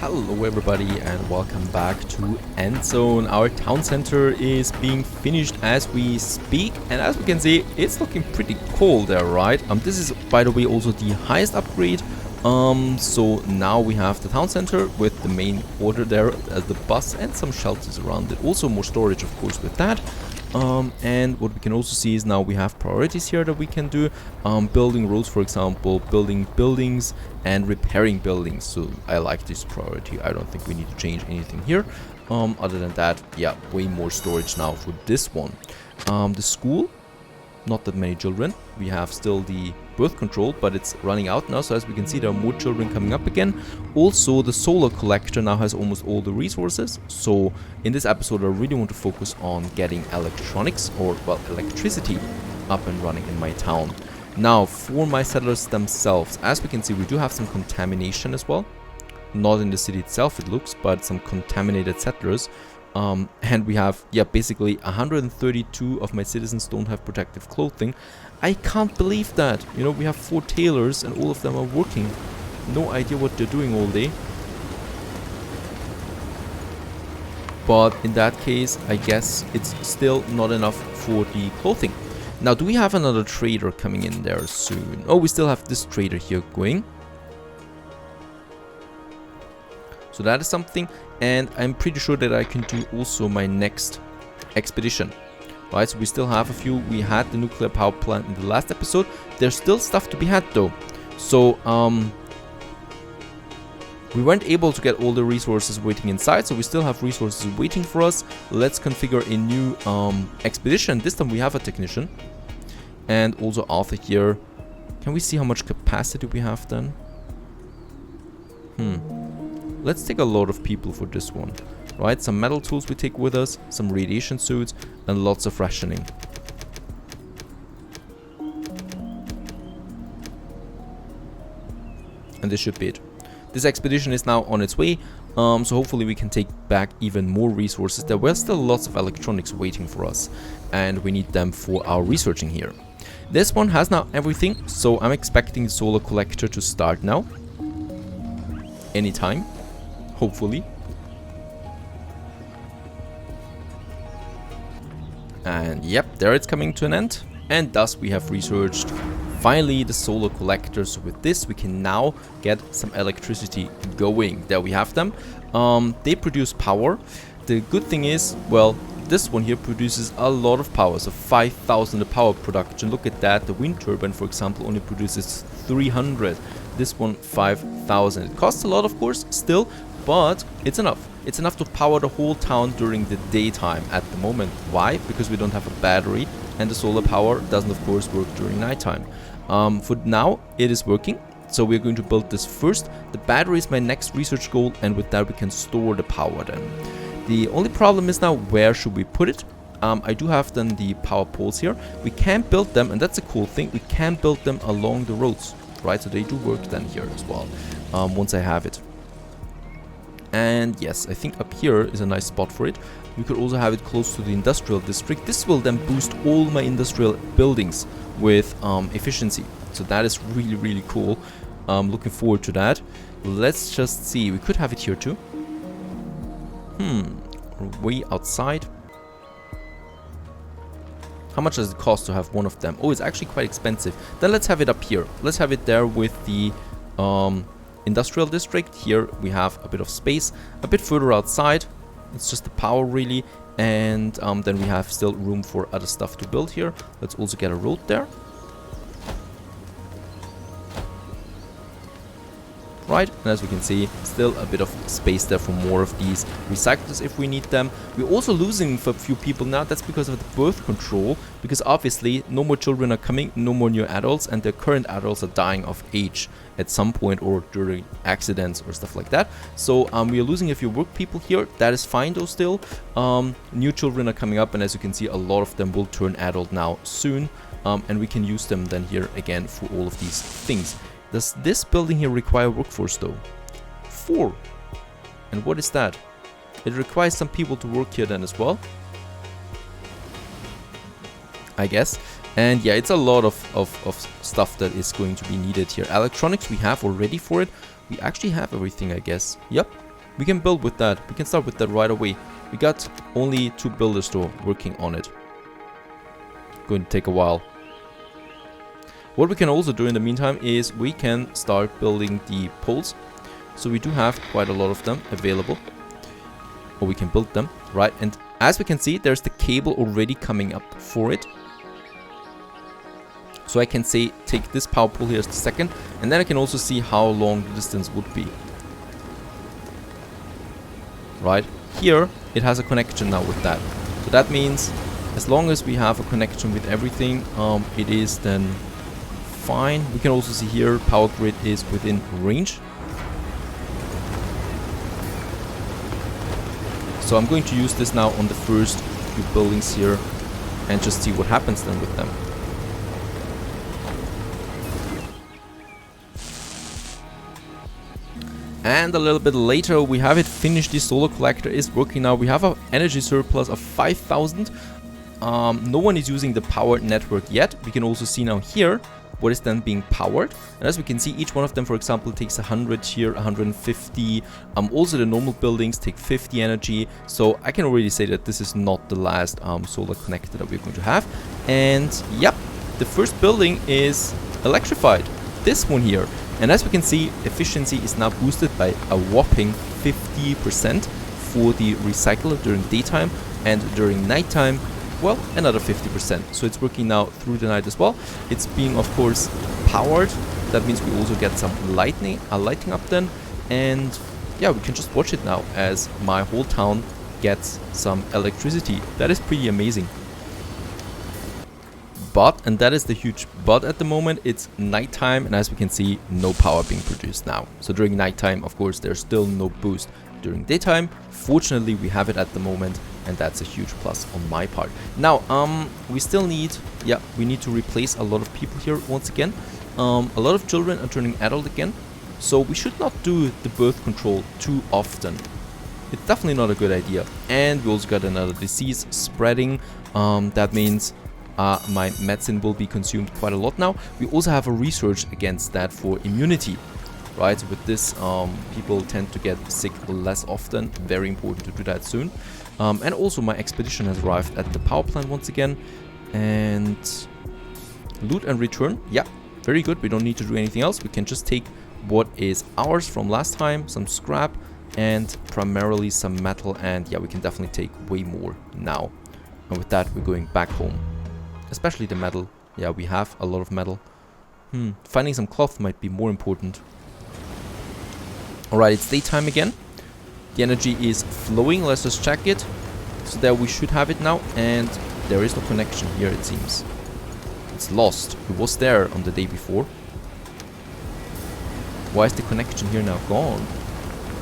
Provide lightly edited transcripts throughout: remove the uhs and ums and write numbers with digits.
Hello everybody and welcome back to ENDZONE. Our town center is being finished as we speak, and as we can see, it's looking pretty cool there, right? This is, by the way, also the highest upgrade. So now we have the town center with the main order there as the bus and some shelters around it. Also more storage, of course, with that. And what we can also see is now we have priorities here that we can do. Building roads, for example, building buildings and repairing buildings. So I like this priority. I don't think we need to change anything here. Other than that, yeah, way more storage now for this one. The school, not that many children. We have still the birth control, but it's running out now. So as we can see, there are more children coming up again. Also, the solar collector now has almost all the resources. So in this episode, I really want to focus on getting electronics, or well, electricity up and running in my town. Now, for my settlers themselves, as we can see, we do have some contamination as well. Not in the city itself, it looks, but some contaminated settlers. And we have, yeah, basically 132 of my citizens don't have protective clothing. I can't believe that. You know, we have 4 tailors and all of them are working. No idea what they're doing all day. But in that case, I guess it's still not enough for the clothing. Now, do we have another trader coming in there soon? Oh, we still have this trader here going. So that is something, and I'm pretty sure that I can do also my next expedition. Right, so we still have a few. We had the nuclear power plant in the last episode. There's still stuff to be had though. So we weren't able to get all the resources waiting inside, so we still have resources waiting for us. Let's configure a new expedition. This time we have a technician. And also Arthur here. Can we see how much capacity we have then? Let's take a lot of people for this one. Right, some metal tools we take with us, some radiation suits, and lots of rationing. And this should be it. This expedition is now on its way, so hopefully we can take back even more resources. There were still lots of electronics waiting for us, and we need them for our researching here. This one has now everything, so I'm expecting the solar collector to start now. Anytime. Hopefully. And yep, there it's coming to an end. And thus we have researched finally the solar collector. So with this we can now get some electricity going. There we have them. They produce power. The good thing is, well, this one here produces a lot of power. So 5,000 power production. Look at that. The wind turbine, for example, only produces 300. This one 5,000. It costs a lot, of course, still, but it's enough. It's enough to power the whole town during the daytime at the moment. Why? Because we don't have a battery, and the solar power doesn't, of course, work during nighttime. For now, it is working, so we're going to build this first. The battery is my next research goal, and with that we can store the power then. The only problem is now, where should we put it? I do have then the power poles here. We can build them, and that's a cool thing. We can build them along the roads, right? So they do work then here as well, once I have it. And yes, I think up here is a nice spot for it. We could also have it close to the industrial district. This will then boost all my industrial buildings with efficiency. So that is really, really cool. Looking forward to that. Let's just see. We could have it here too. Way outside. How much does it cost to have one of them? Oh, it's actually quite expensive. Then let's have it up here. Let's have it there with the industrial district. Here we have a bit of space. A bit further outside, it's just the power really. And then we have still room for other stuff to build here. Let's also get a road there. Right, and as we can see, still a bit of space there for more of these recyclers if we need them. We're also losing for a few people now. That's because of the birth control, because obviously no more children are coming, no more new adults, and the current adults are dying of age at some point or during accidents or stuff like that. So we are losing a few work people here. That is fine though still. New children are coming up, and as you can see, a lot of them will turn adult now soon, and we can use them then here again for all of these things. Does this building here require workforce though? 4. And what is that? It requires some people to work here then as well, I guess. And yeah, it's a lot of stuff that is going to be needed here. Electronics we have already for it. We actually have everything, I guess. Yep, We can build with that. We can start with that right away. We got only 2 builders though working on it. Going to take a while. What we can also do in the meantime is we can start building the poles. So we do have quite a lot of them available. Or we can build them, right? And as we can see, there's the cable already coming up for it. So I can say take this power pole here as the second, and then I can also see how long the distance would be. Right? Here, it has a connection now with that. So that means as long as we have a connection with everything, it is then fine. We can also see here power grid is within range. So I'm going to use this now on the first few buildings here and just see what happens then with them. And a little bit later we have it finished. The solar collector is working now. We have an energy surplus of 5,000. No one is using the power network yet. We can also see now here what is then being powered. And as we can see, each one of them, for example, takes 100 here, 150. Also the normal buildings take 50 energy. So I can already say that this is not the last solar connector that we're going to have. And yep, the first building is electrified. This one here. And as we can see, efficiency is now boosted by a whopping 50% for the recycler during daytime, and during nighttime, well, another 50%. So it's working now through the night as well. It's being, of course, powered. That means we also get some lighting up then. And yeah, we can just watch it now as my whole town gets some electricity. That is pretty amazing. But, and that is the huge but at the moment, it's nighttime, and as we can see, no power being produced now. So during nighttime, of course, there's still no boost. During daytime, fortunately, we have it at the moment, and that's a huge plus on my part. Now, we still need, we need to replace a lot of people here once again. A lot of children are turning adult again, so we should not do the birth control too often. It's definitely not a good idea. And we also got another disease spreading. That means my medicine will be consumed quite a lot now. We also have a research against that for immunity, right? So with this, people tend to get sick less often. Very important to do that soon. And also my expedition has arrived at the power plant once again. And loot and return. Yeah, very good. We don't need to do anything else. We can just take what is ours from last time, some scrap, and primarily some metal. And yeah, we can definitely take way more now. And with that, we're going back home. Especially the metal. Yeah, we have a lot of metal. Finding some cloth might be more important. Alright, it's daytime again. The energy is flowing. Let's just check it. So there we should have it now. And there is no connection here, it seems. It's lost. It was there on the day before. Why is the connection here now gone?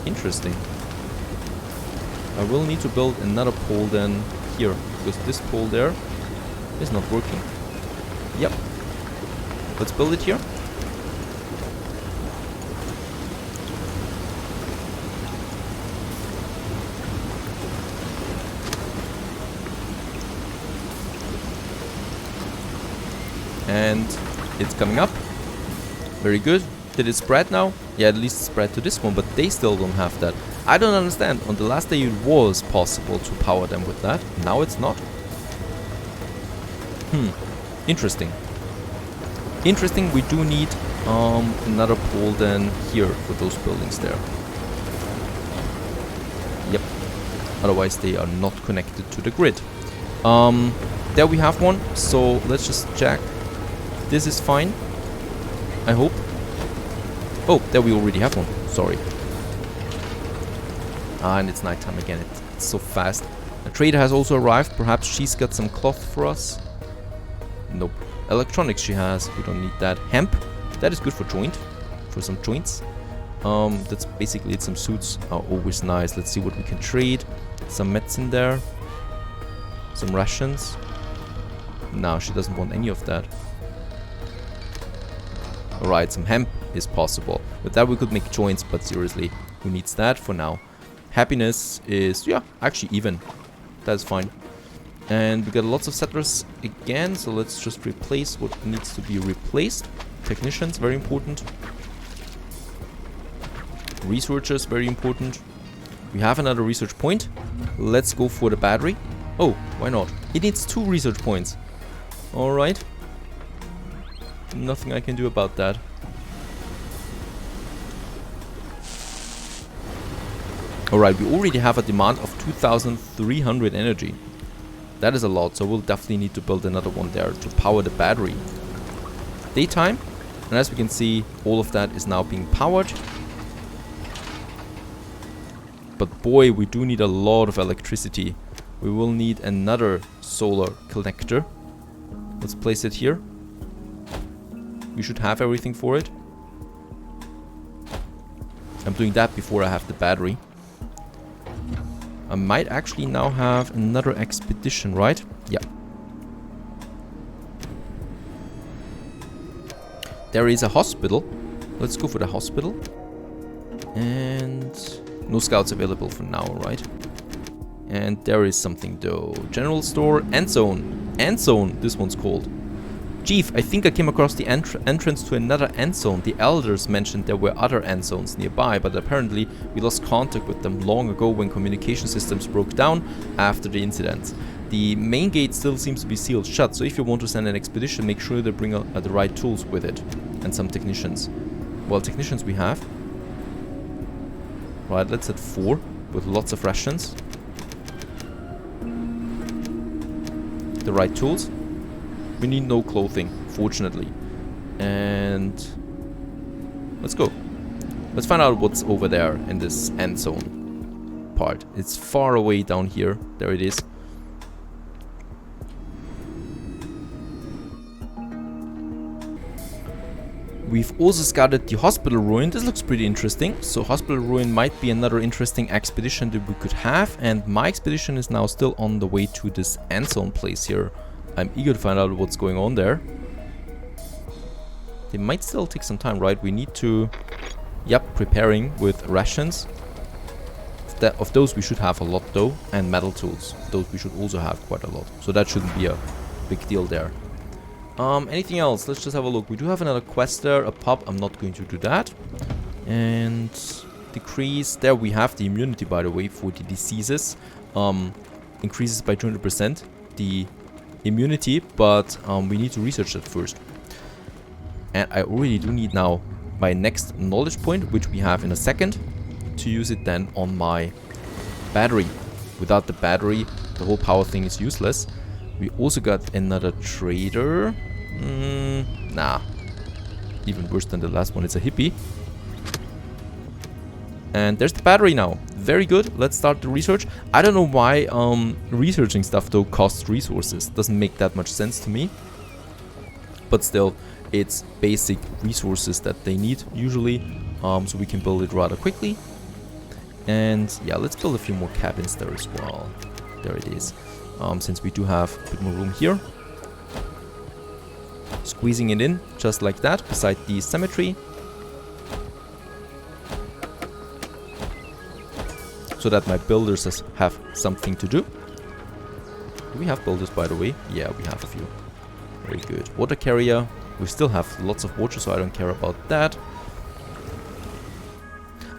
Interesting. I will need to build another pole then here. Because this pole there is not working. Yep. Let's build it here. And it's coming up. Very good. Did it spread now? Yeah, at least it spread to this one, but they still don't have that. I don't understand. On the last day it was possible to power them with that. Now it's not. Interesting. Interesting, we do need another pole then here for those buildings there. Yep. Otherwise they are not connected to the grid. There we have one, so let's just check. This is fine, I hope. Oh, there we already have one, sorry. And it's nighttime again, it's so fast. A trader has also arrived, perhaps she's got some cloth for us. Nope. Electronics she has. We don't need that. Hemp. That is good for for some joints. That's basically it. Some suits are always nice. Let's see what we can trade. Some medicine there. Some rations. No, she doesn't want any of that. Alright, some hemp is possible. With that we could make joints, but seriously, who needs that for now? Happiness is, yeah, actually even. That's fine. And we got lots of settlers again, so let's just replace what needs to be replaced. Technicians, very important. Researchers, very important. We have another research point. Let's go for the battery. Oh, why not? It needs 2 research points. Alright. Nothing I can do about that. Alright, we already have a demand of 2,300 energy. That is a lot, so we'll definitely need to build another one there to power the battery. Daytime, and as we can see, all of that is now being powered. But boy, we do need a lot of electricity. We will need another solar connector. Let's place it here. We should have everything for it. I'm doing that before I have the battery. I might actually now have another expedition, right? Yeah. There is a hospital. Let's go for the hospital. And no scouts available for now, right? And there is something though. General store, ENDZONE. ENDZONE, this one's called. Chief, I think I came across the entrance to another ENDZONE. The elders mentioned there were other ENDZONEs nearby, but apparently we lost contact with them long ago when communication systems broke down after the incident. The main gate still seems to be sealed shut, so if you want to send an expedition, make sure they bring the right tools with it. And some technicians. Well, technicians we have. Right, let's set 4 with lots of rations. The right tools. We need no clothing, fortunately. And let's go. Let's find out what's over there in this ENDZONE part. It's far away down here. There it is. We've also scouted the hospital ruin. This looks pretty interesting. So hospital ruin might be another interesting expedition that we could have. And my expedition is now still on the way to this ENDZONE place here. I'm eager to find out what's going on there. They might still take some time, right? We need to... Yep, preparing with rations. Of those we should have a lot though. And metal tools. Those we should also have quite a lot. So that shouldn't be a big deal there. Anything else? Let's just have a look. We do have another quest there. A pub. I'm not going to do that. And... decrease. There we have the immunity, by the way, for the diseases. Increases by 200% the immunity, but we need to research that first. And I already do need now my next knowledge point, which we have in a second, to use it then on my battery. Without the battery, the whole power thing is useless. We also got another trader. Nah. Even worse than the last one. It's a hippie. And there's the battery now. Very good. Let's start the research. I don't know why researching stuff though costs resources. Doesn't make that much sense to me. But still, it's basic resources that they need usually. So we can build it rather quickly. And yeah, let's build a few more cabins there as well. There it is. Since we do have a bit more room here. Squeezing it in just like that beside the cemetery. So that my builders have something to do. Do we have builders, by the way? Yeah, we have a few. Very good. Water carrier. We still have lots of water, so I don't care about that.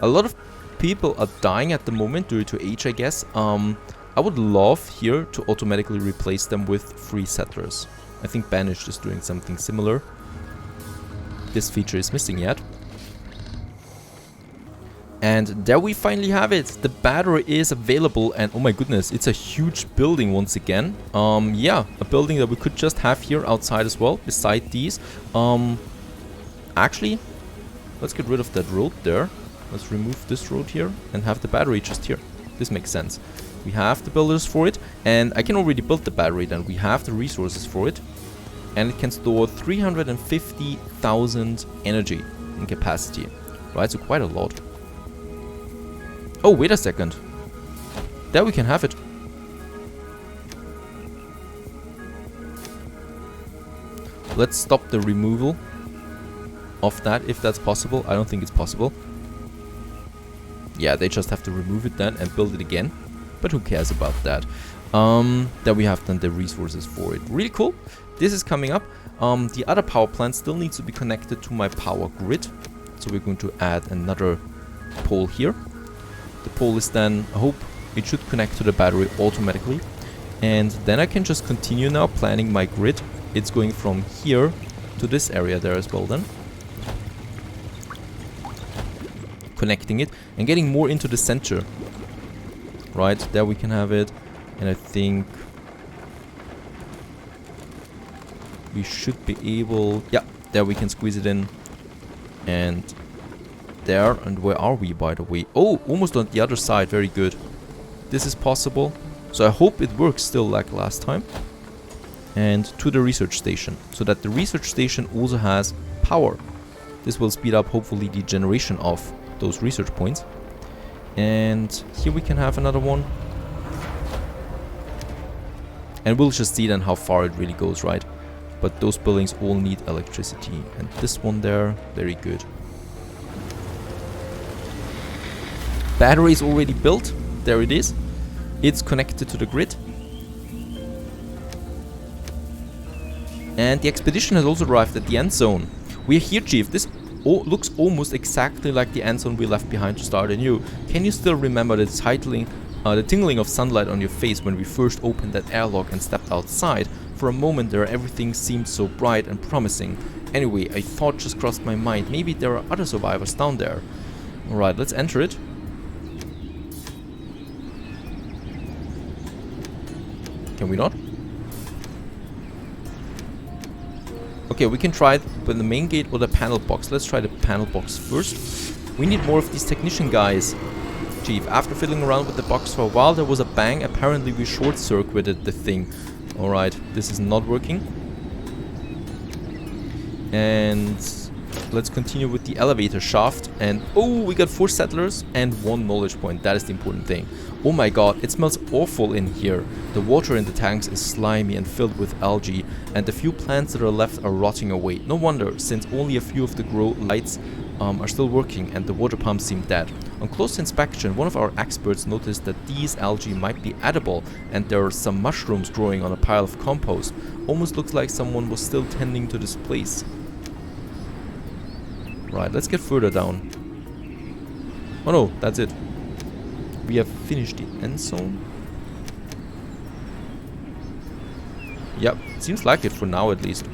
A lot of people are dying at the moment due to age, I guess. I would love here to automatically replace them with free settlers. I think Banished is doing something similar. This feature is missing yet. And there we finally have it. The battery is available, and oh my goodness, it's a huge building once again. Yeah, a building that we could just have here outside as well, beside these. Actually, let's get rid of that road there. Let's remove this road here and have the battery just here. This makes sense. We have the builders for it, and I can already build the battery then. We have the resources for it. And it can store 350,000 energy in capacity. Right, so quite a lot. Oh, wait a second. There we can have it. Let's stop the removal of that, if that's possible. I don't think it's possible. Yeah, they just have to remove it then and build it again. But who cares about that? There we have then the resources for it. Really cool. This is coming up. The other power plant still needs to be connected to my power grid. So we're going to add another pole here. The pole is then, I hope it should connect to the battery automatically. And then I can just continue now planning my grid. It's going from here to this area there as well then. Connecting it and getting more into the center. Right, there we can have it. And I think we should be able... Yeah, there we can squeeze it in. And there. And where are we, by the way? Oh, almost on the other side. Very good. This is possible. So I hope it works still like last time. And to the research station. So that the research station also has power. This will speed up, hopefully, the generation of those research points. And here we can have another one. And we'll just see then how far it really goes, right? But those buildings all need electricity. And this one there, very good. Battery is already built. There it is. It's connected to the grid. And the expedition has also arrived at the end zone. We are here, Chief. This looks almost exactly like the end zone we left behind to start anew. Can you still remember the tingling of sunlight on your face when we first opened that airlock and stepped outside? For a moment there, everything seemed so bright and promising. Anyway, a thought just crossed my mind. Maybe there are other survivors down there. Alright, let's enter it. Can we not? Okay, we can try it with the main gate or the panel box. Let's try the panel box first. We need more of these technician guys. Chief, after fiddling around with the box for a while, there was a bang. Apparently we short-circuited the thing. Alright, this is not working. And let's continue with the elevator shaft. And oh, we got 4 settlers and 1 knowledge point. That is the important thing. Oh my god, it smells awful in here. The water in the tanks is slimy and filled with algae, and the few plants that are left are rotting away. No wonder, since only a few of the grow lights are still working and the water pumps seem dead. On close inspection, one of our experts noticed that these algae might be edible, and there are some mushrooms growing on a pile of compost. Almost looks like someone was still tending to this place. Right, let's get further down. Oh no, that's it. We have finished the end zone. Yep, seems like it for now at least.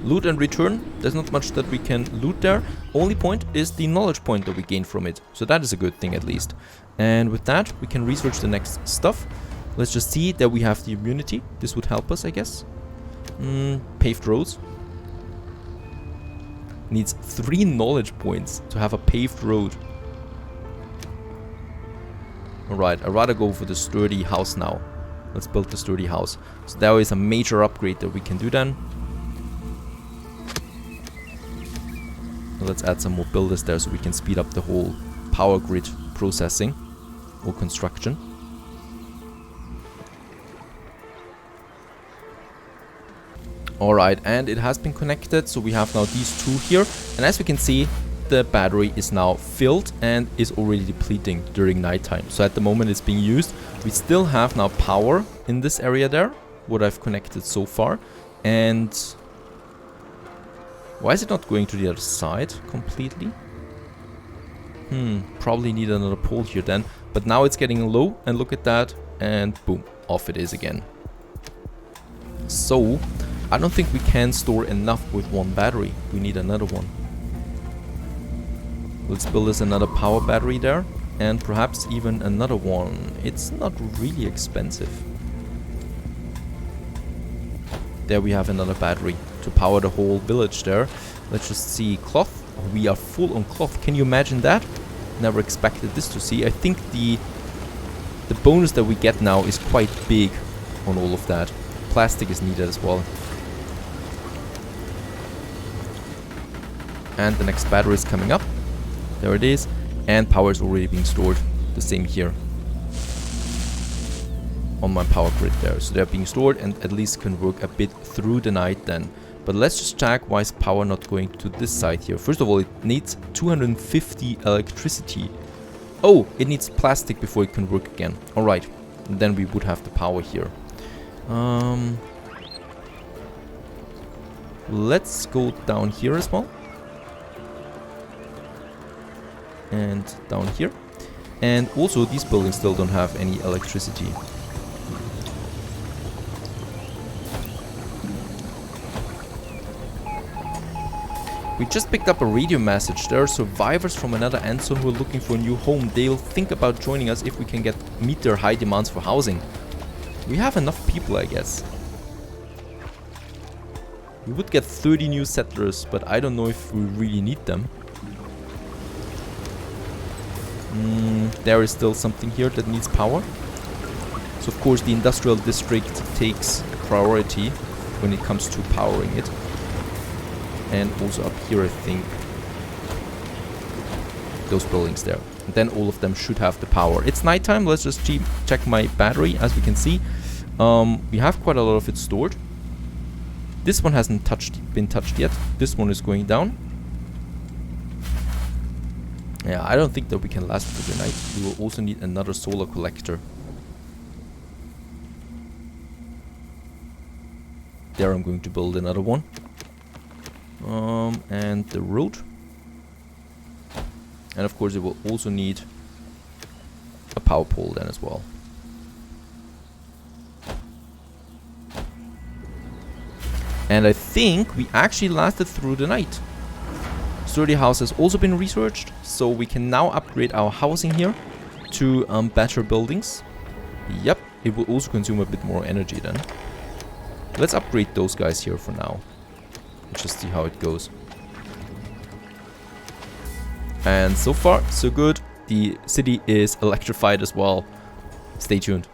Loot and return. There's not much that we can loot there. Only point is the knowledge point that we gain from it. So that is a good thing at least. And with that, we can research the next stuff. Let's just see that we have the immunity. This would help us, I guess. Paved roads. Needs 3 knowledge points to have a paved road. Alright, I'd rather go for the sturdy house now. Let's build the sturdy house. So there is a major upgrade that we can do then. Let's add some more builders there so we can speed up the whole power grid processing or construction. Alright, and it has been connected, so we have now these 2 here. And as we can see, the battery is now filled and is already depleting during nighttime. So at the moment it's being used. We still have now power in this area there, what I've connected so far. And why is it not going to the other side completely? Probably need another pole here then. But now it's getting low, and look at that, and boom, off it is again. So I don't think we can store enough with 1 battery. We need another one. Let's build us another power battery there, and perhaps even another one. It's not really expensive. There we have another battery to power the whole village there. Let's just see. Cloth. We are full on cloth. Can you imagine that? Never expected this to see. I think the bonus that we get now is quite big on all of that. Plastic is needed as well. And the next battery is coming up. There it is. And power is already being stored. The same here. On my power grid there. So they're being stored and at least can work a bit through the night then. But let's just check why is power not going to this side here. First of all, it needs 250 electricity. Oh, it needs plastic before it can work again. Alright. And then we would have the power here. Let's go down here as well. and down here. And also these buildings still don't have any electricity. We just picked up a radio message. There are survivors from another ENDZONE who are looking for a new home. They'll think about joining us if we can meet their high demands for housing. We have enough people, I guess. We would get 30 new settlers, but I don't know if we really need them. There is still something here that needs power. So of course the industrial district takes priority when it comes to powering it. And also up here, I think, those buildings there. And then all of them should have the power. It's nighttime. Let's just check my battery. As we can see, we have quite a lot of it stored. This one hasn't been touched yet. This one is going down. Yeah, I don't think that we can last through the night. We will also need another solar collector. There I'm going to build another one. And the road. And of course it will also need a power pole then as well. And I think we actually lasted through the night. Sturdy house has also been researched, so we can now upgrade our housing here to better buildings. Yep, it will also consume a bit more energy then. Let's upgrade those guys here for now. Just see how it goes. And so far, so good. The city is electrified as well. Stay tuned.